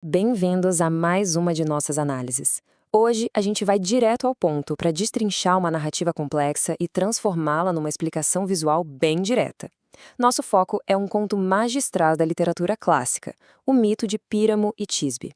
Bem-vindos a mais uma de nossas análises. Hoje, a gente vai direto ao ponto para destrinchar uma narrativa complexa e transformá-la numa explicação visual bem direta. Nosso foco é um conto magistral da literatura clássica, o mito de Píramo e Tisbe.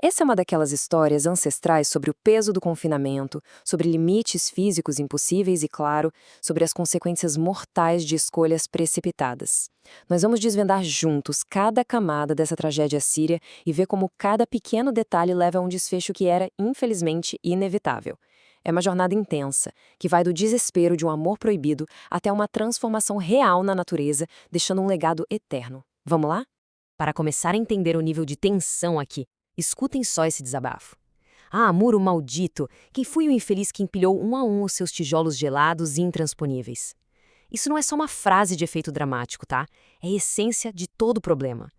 Essa é uma daquelas histórias ancestrais sobre o peso do confinamento, sobre limites físicos impossíveis e, claro, sobre as consequências mortais de escolhas precipitadas. Nós vamos desvendar juntos cada camada dessa tragédia síria e ver como cada pequeno detalhe leva a um desfecho que era, infelizmente, inevitável. É uma jornada intensa, que vai do desespero de um amor proibido até uma transformação real na natureza, deixando um legado eterno. Vamos lá? Para começar a entender o nível de tensão aqui, escutem só esse desabafo. Ah, muro maldito, quem foi o infeliz que empilhou um a um os seus tijolos gelados e intransponíveis? Isso não é só uma frase de efeito dramático, tá? É a essência de todo o problema.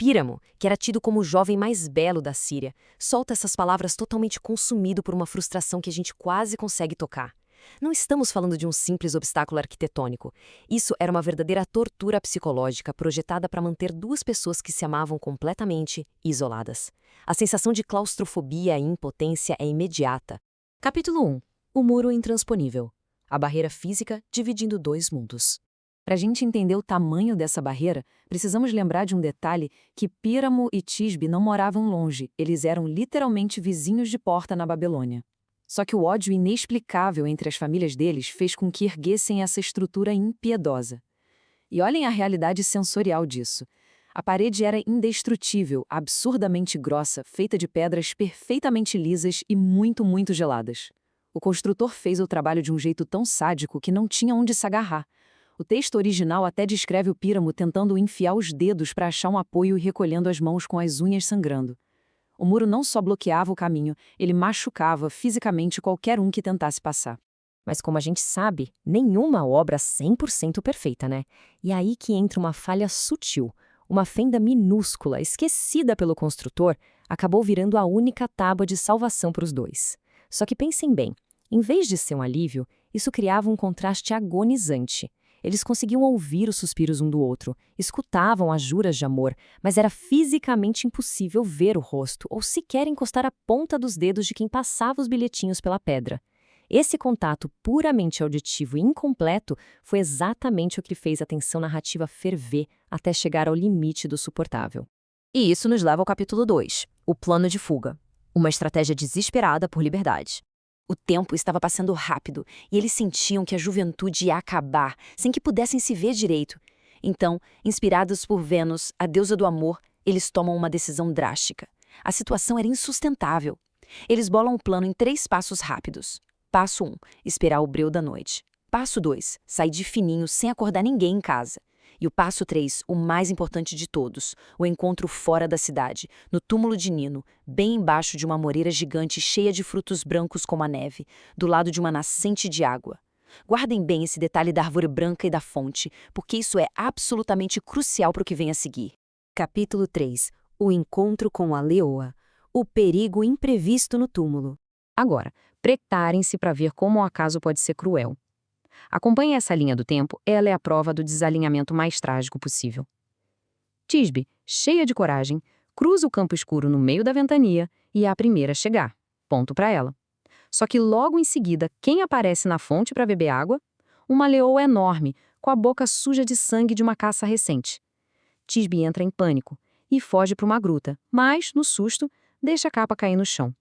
Píramo, que era tido como o jovem mais belo da Síria, solta essas palavras totalmente consumido por uma frustração que a gente quase consegue tocar. Não estamos falando de um simples obstáculo arquitetônico. Isso era uma verdadeira tortura psicológica projetada para manter duas pessoas que se amavam completamente isoladas. A sensação de claustrofobia e impotência é imediata. Capítulo 1. O muro intransponível. A barreira física dividindo dois mundos. Para a gente entender o tamanho dessa barreira, precisamos lembrar de um detalhe que Píramo e Tisbe não moravam longe, eles eram literalmente vizinhos de porta na Babilônia. Só que o ódio inexplicável entre as famílias deles fez com que erguessem essa estrutura impiedosa. E olhem a realidade sensorial disso. A parede era indestrutível, absurdamente grossa, feita de pedras perfeitamente lisas e muito geladas. O construtor fez o trabalho de um jeito tão sádico que não tinha onde se agarrar. O texto original até descreve o Píramo tentando enfiar os dedos para achar um apoio e recolhendo as mãos com as unhas sangrando. O muro não só bloqueava o caminho, ele machucava fisicamente qualquer um que tentasse passar. Mas como a gente sabe, nenhuma obra 100% perfeita, né? E é aí que entra uma falha sutil. Uma fenda minúscula, esquecida pelo construtor, acabou virando a única tábua de salvação para os dois. Só que pensem bem, em vez de ser um alívio, isso criava um contraste agonizante. Eles conseguiam ouvir os suspiros um do outro, escutavam as juras de amor, mas era fisicamente impossível ver o rosto ou sequer encostar a ponta dos dedos de quem passava os bilhetinhos pela pedra. Esse contato puramente auditivo e incompleto foi exatamente o que fez a tensão narrativa ferver até chegar ao limite do suportável. E isso nos leva ao capítulo 2, o plano de fuga. Uma estratégia desesperada por liberdade. O tempo estava passando rápido e eles sentiam que a juventude ia acabar sem que pudessem se ver direito. Então, inspirados por Vênus, a deusa do amor, eles tomam uma decisão drástica. A situação era insustentável. Eles bolam o plano em 3 passos rápidos. Passo 1, esperar o breu da noite. Passo 2, sair de fininho sem acordar ninguém em casa. E o passo 3, o mais importante de todos, o encontro fora da cidade, no túmulo de Nino, bem embaixo de uma moreira gigante cheia de frutos brancos como a neve, do lado de uma nascente de água. Guardem bem esse detalhe da árvore branca e da fonte, porque isso é absolutamente crucial para o que vem a seguir. Capítulo 3. O encontro com a leoa. O perigo imprevisto no túmulo. Agora, preparem-se para ver como o acaso pode ser cruel. Acompanhe essa linha do tempo, ela é a prova do desalinhamento mais trágico possível. Tisbe, cheia de coragem, cruza o campo escuro no meio da ventania e é a primeira a chegar. Ponto para ela. Só que logo em seguida, quem aparece na fonte para beber água? Uma leoa enorme, com a boca suja de sangue de uma caça recente. Tisbe entra em pânico e foge para uma gruta, mas, no susto, deixa a capa cair no chão.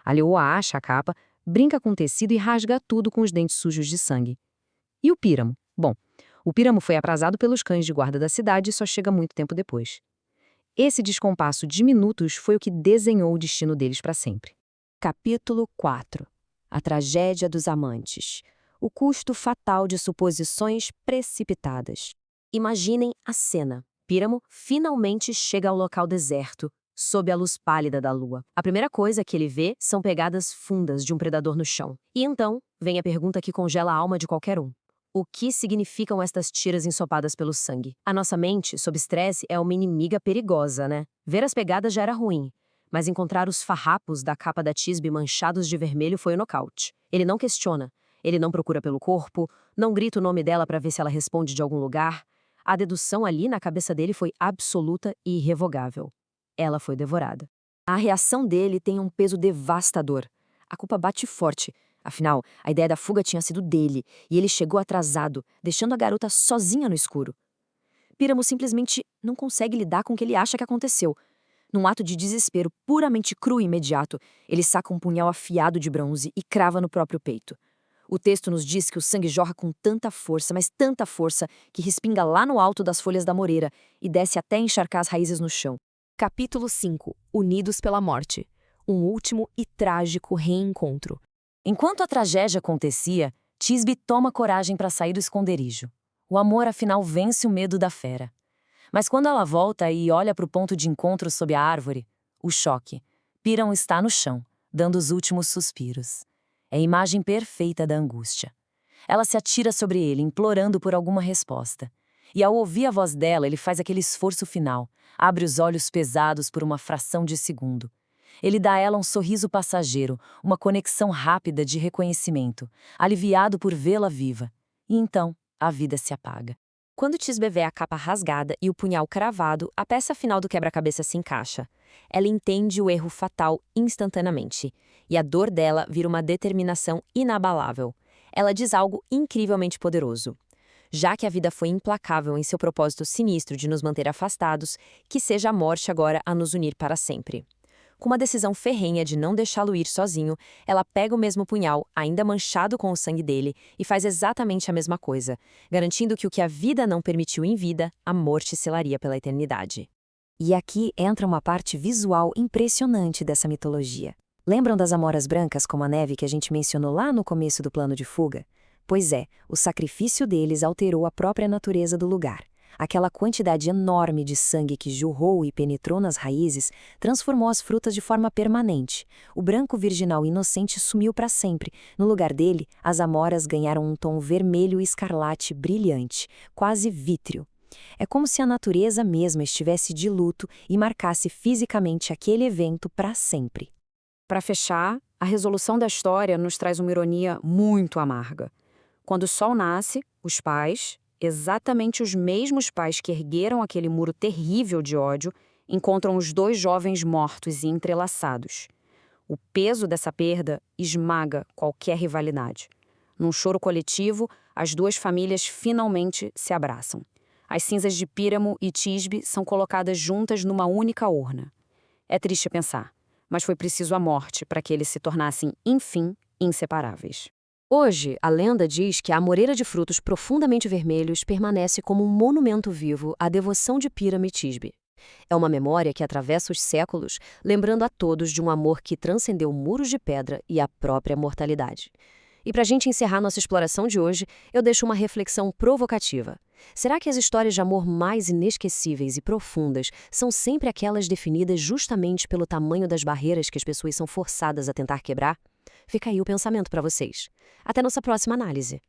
A leoa acha a capa, brinca com o tecido e rasga tudo com os dentes sujos de sangue. E o Píramo? Bom, o Píramo foi aprazado pelos cães de guarda da cidade e só chega muito tempo depois. Esse descompasso de minutos foi o que desenhou o destino deles para sempre. Capítulo 4. A tragédia dos amantes. O custo fatal de suposições precipitadas. Imaginem a cena. Píramo finalmente chega ao local deserto, sob a luz pálida da lua. A primeira coisa que ele vê são pegadas fundas de um predador no chão. E então, vem a pergunta que congela a alma de qualquer um. O que significam estas tiras ensopadas pelo sangue? A nossa mente, sob estresse, é uma inimiga perigosa, né? Ver as pegadas já era ruim, mas encontrar os farrapos da capa da Tisbe manchados de vermelho foi o nocaute. Ele não questiona, ele não procura pelo corpo, não grita o nome dela para ver se ela responde de algum lugar. A dedução ali na cabeça dele foi absoluta e irrevogável. ela foi devorada. A reação dele tem um peso devastador. A culpa bate forte. Afinal, a ideia da fuga tinha sido dele, e ele chegou atrasado, deixando a garota sozinha no escuro. Píramo simplesmente não consegue lidar com o que ele acha que aconteceu. Num ato de desespero puramente cru e imediato, ele saca um punhal afiado de bronze e crava no próprio peito. O texto nos diz que o sangue jorra com tanta força, mas tanta força, que respinga lá no alto das folhas da moreira e desce até encharcar as raízes no chão. Capítulo 5. Unidos pela morte. Um último e trágico reencontro. Enquanto a tragédia acontecia, Tisbe toma coragem para sair do esconderijo. O amor, afinal, vence o medo da fera. Mas quando ela volta e olha para o ponto de encontro sob a árvore, o choque. Píramo está no chão, dando os últimos suspiros. É a imagem perfeita da angústia. Ela se atira sobre ele, implorando por alguma resposta. E ao ouvir a voz dela, ele faz aquele esforço final, abre os olhos pesados por uma fração de segundo. Ele dá a ela um sorriso passageiro, uma conexão rápida de reconhecimento, aliviado por vê-la viva. E então, a vida se apaga. Quando Tisbe vê a capa rasgada e o punhal cravado, a peça final do quebra-cabeça se encaixa. Ela entende o erro fatal instantaneamente, e a dor dela vira uma determinação inabalável. Ela diz algo incrivelmente poderoso. Já que a vida foi implacável em seu propósito sinistro de nos manter afastados, que seja a morte agora a nos unir para sempre. Com uma decisão ferrenha de não deixá-lo ir sozinho, ela pega o mesmo punhal, ainda manchado com o sangue dele, e faz exatamente a mesma coisa, garantindo que o que a vida não permitiu em vida, a morte selaria pela eternidade. E aqui entra uma parte visual impressionante dessa mitologia. Lembram das amoras brancas como a neve que a gente mencionou lá no começo do plano de fuga? Pois é, o sacrifício deles alterou a própria natureza do lugar. Aquela quantidade enorme de sangue que jorrou e penetrou nas raízes transformou as frutas de forma permanente. O branco virginal inocente sumiu para sempre. No lugar dele, as amoras ganharam um tom vermelho escarlate brilhante, quase vítreo. É como se a natureza mesma estivesse de luto e marcasse fisicamente aquele evento para sempre. Para fechar, a resolução da história nos traz uma ironia muito amarga. Quando o sol nasce, os pais, exatamente os mesmos pais que ergueram aquele muro terrível de ódio, encontram os dois jovens mortos e entrelaçados. O peso dessa perda esmaga qualquer rivalidade. Num choro coletivo, as duas famílias finalmente se abraçam. As cinzas de Píramo e Tisbe são colocadas juntas numa única urna. É triste pensar, mas foi preciso a morte para que eles se tornassem, enfim, inseparáveis. Hoje, a lenda diz que a amoreira de frutos profundamente vermelhos permanece como um monumento vivo à devoção de Píramo e Tisbe. É uma memória que atravessa os séculos, lembrando a todos de um amor que transcendeu muros de pedra e a própria mortalidade. E para a gente encerrar nossa exploração de hoje, eu deixo uma reflexão provocativa. Será que as histórias de amor mais inesquecíveis e profundas são sempre aquelas definidas justamente pelo tamanho das barreiras que as pessoas são forçadas a tentar quebrar? Fica aí o pensamento para vocês. Até nossa próxima análise.